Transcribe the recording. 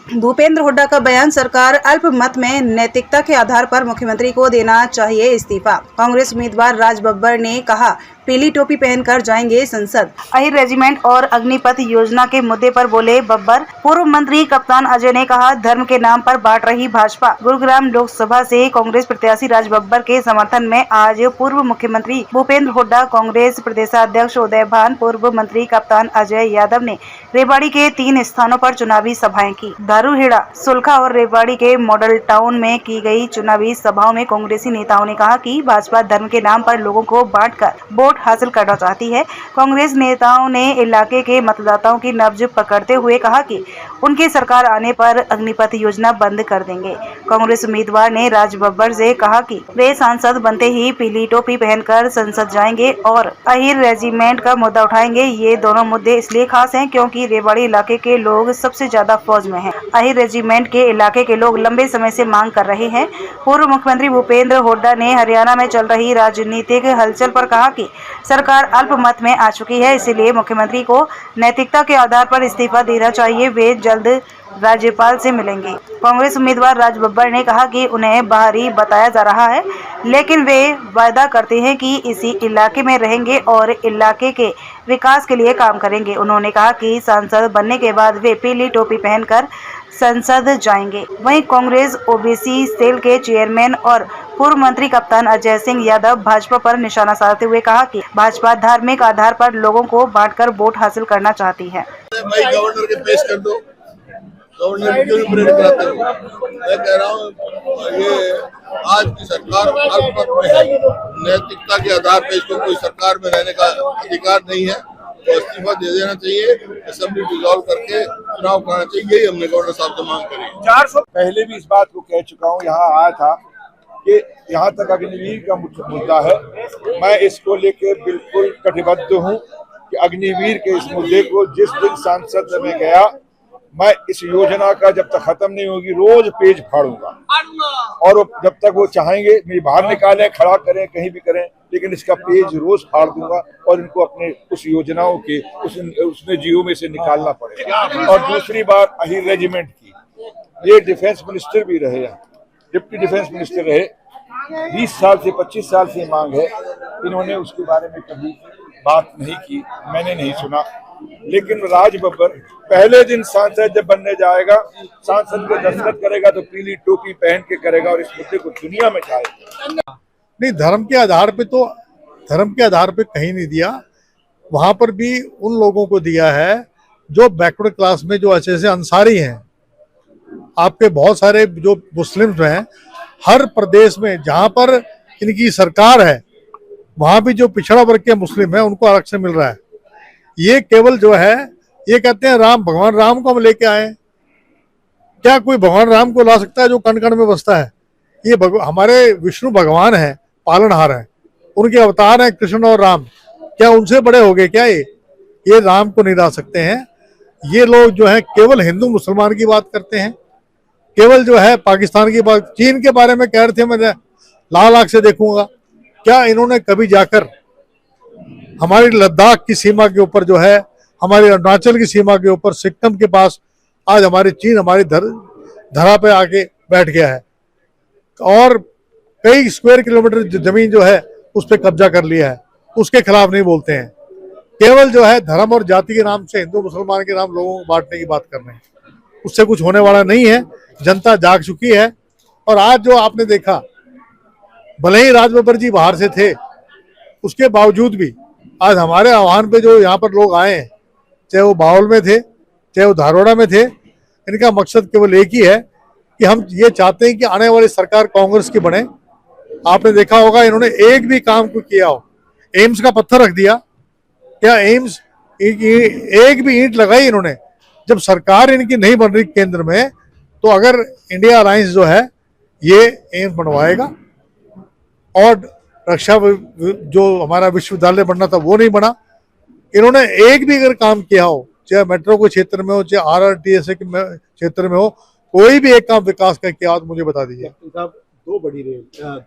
भूपेंद्र हुड्डा का बयान, सरकार अल्पमत में नैतिकता के आधार पर मुख्यमंत्री को देना चाहिए इस्तीफा। कांग्रेस उम्मीदवार राज बब्बर ने कहा, पीली टोपी पहनकर जाएंगे संसद। अहिर रेजिमेंट और अग्निपथ योजना के मुद्दे पर बोले बब्बर। पूर्व मंत्री कप्तान अजय ने कहा, धर्म के नाम पर बांट रही भाजपा। गुरुग्राम लोकसभा से कांग्रेस प्रत्याशी राज बब्बर के समर्थन में आज पूर्व मुख्यमंत्री भूपेंद्र हुड्डा, कांग्रेस प्रदेशाध्यक्ष उदय भान, पूर्व मंत्री कप्तान अजय यादव ने रेवाड़ी के 3 स्थानों पर चुनावी सभाएं की। दारूहेड़ा, सुलखा और रेवाड़ी के मॉडल टाउन में की गई चुनावी सभाओं में कांग्रेसी नेताओं ने कहा कि भाजपा धर्म के नाम पर लोगों को बांटकर वोट हासिल करना चाहती है। कांग्रेस नेताओं ने इलाके के मतदाताओं की नब्ज पकड़ते हुए कहा कि उनकी सरकार आने पर अग्निपथ योजना बंद कर देंगे। कांग्रेस उम्मीदवार ने राज बब्बर से कहा कि वे सांसद बनते ही पीली टोपी पहनकर संसद जाएंगे और अहिर रेजिमेंट का मुद्दा उठाएंगे। ये दोनों मुद्दे इसलिए खास हैं क्योंकि रेवाड़ी इलाके के लोग सबसे ज्यादा फौज में हैं। अहिर रेजिमेंट के इलाके के लोग लंबे समय से मांग कर रहे हैं। पूर्व मुख्यमंत्री भूपेंद्र हुड्डा ने हरियाणा में चल रही राजनीतिक हलचल पर कहा कि सरकार अल्पमत में आ चुकी है, इसलिए मुख्यमंत्री को नैतिकता के आधार पर इस्तीफा देना चाहिए। वे जल्द राज्यपाल से मिलेंगे। कांग्रेस उम्मीदवार राज बब्बर ने कहा कि उन्हें बाहरी बताया जा रहा है, लेकिन वे वायदा करते हैं कि इसी इलाके में रहेंगे और इलाके के विकास के लिए काम करेंगे। उन्होंने कहा कि सांसद बनने के बाद वे पीली टोपी पहनकर संसद जाएंगे। वहीं कांग्रेस ओबीसी सेल के चेयरमैन और पूर्व मंत्री कप्तान अजय सिंह यादव भाजपा पर निशाना साधते हुए कहा कि भाजपा धार्मिक आधार पर लोगों को बांटकर वोट हासिल करना चाहती है। गवर्नर के पेश कर दो, गवर्नर क्यों प्रेरित कराते हो? मैं कह रहा हूँ ये आज की सरकार अल्पमत में है, नैतिकता के आधार पर इसको कोई सरकार में रहने का अधिकार नहीं है, तो इस्तीफा दे देना चाहिए, असेंबली डिसॉल्व करके चुनाव कराना चाहिए। हमने गवर्नर साहब से मांग करी। 400 पहले भी इस बात को कह चुका हूँ, यहाँ आया था कि यहाँ तक अग्निवीर का मुद्दा है, मैं इसको लेके बिल्कुल कटिबद्ध हूँ कि अग्निवीर के इस मुद्दे को जिस दिन सांसद में गया, मैं इस योजना का जब तक खत्म नहीं होगी रोज पेज फाड़ूंगा और जब तक वो चाहेंगे मेरी बाहर निकालें, खड़ा करें, कहीं भी करें, लेकिन इसका पेज रोज फाड़ दूंगा और इनको अपने उस योजनाओं के उसमें जीरो में से निकालना पड़ेगा। और दूसरी बात अहिर रेजिमेंट की, ये डिफेंस मिनिस्टर भी रहे, डिप्टी डिफेंस मिनिस्टर रहे, 20 साल से 25 साल से मांग है, इन्होंने उसके बारे में कभी बात नहीं की, मैंने नहीं सुना। लेकिन राज बब्बर पहले दिन सांसद जब बनने जाएगा, सांसद को दस्तखत करेगा तो पीली टोपी पहन के करेगा और इस मुद्दे को दुनिया में जाएगा। नहीं, धर्म के आधार पे कहीं नहीं दिया, वहां पर भी उन लोगों को दिया है जो बैकवर्ड क्लास में, जो अच्छे से अंसारी हैं। आपके बहुत सारे जो मुस्लिम्स हैं, हर प्रदेश में जहां पर इनकी सरकार है वहां भी जो पिछड़ा वर्ग के मुस्लिम है उनको आरक्षण मिल रहा है। ये केवल जो है, ये कहते हैं भगवान राम को हम लेके आए। क्या कोई भगवान राम को ला सकता है जो कण कण में बसता है? ये हमारे विष्णु भगवान है, पालनहार है, उनके अवतार हैं कृष्ण और राम। क्या उनसे बड़े हो गए क्या? ये राम को नहीं ला सकते हैं। ये लोग जो है केवल हिंदू मुसलमान की बात करते हैं, केवल जो है पाकिस्तान की बात। चीन के बारे में कह रहे थे मैं लाल आंख से देखूंगा। क्या इन्होंने कभी जाकर हमारी लद्दाख की सीमा के ऊपर जो है, हमारी अरुणाचल की सीमा के ऊपर, सिक्किम के पास आज हमारी चीन हमारी धरा पे आके बैठ गया है और कई स्क्वायर किलोमीटर जमीन जो है उस पर कब्जा कर लिया है। उसके खिलाफ नहीं बोलते हैं, केवल जो है धर्म और जाति के नाम से, हिंदू मुसलमान के नाम लोगों को बांटने की बात कर रहे हैं। उससे कुछ होने वाला नहीं है। जनता जाग चुकी है। और आज जो आपने देखा, भले ही राज बब्बर जी बाहर से थे, उसके बावजूद भी आज हमारे आह्वान पे जो यहाँ पर लोग आए हैं, चाहे वो बावल में थे, चाहे वो धारोड़ा में थे, इनका मकसद केवल एक ही है कि हम ये चाहते हैं कि आने वाली सरकार कांग्रेस की बने। आपने देखा होगा इन्होंने एक भी काम को किया हो, एम्स का पत्थर रख दिया क्या? एम्स एक भी ईंट लगाई इन्होंने? जब सरकार इनकी नहीं बन रही केंद्र में, तो अगर इंडिया अलायंस जो है ये एम्स बनवाएगा और रक्षा जो हमारा विश्वविद्यालय बनना था वो नहीं बना। इन्होंने एक भी अगर काम किया हो, चाहे मेट्रो के क्षेत्र में हो, चाहे RRTS के क्षेत्र में हो, कोई भी एक काम विकास का किया हो तो मुझे बता दीजिए। दो बड़ी रेल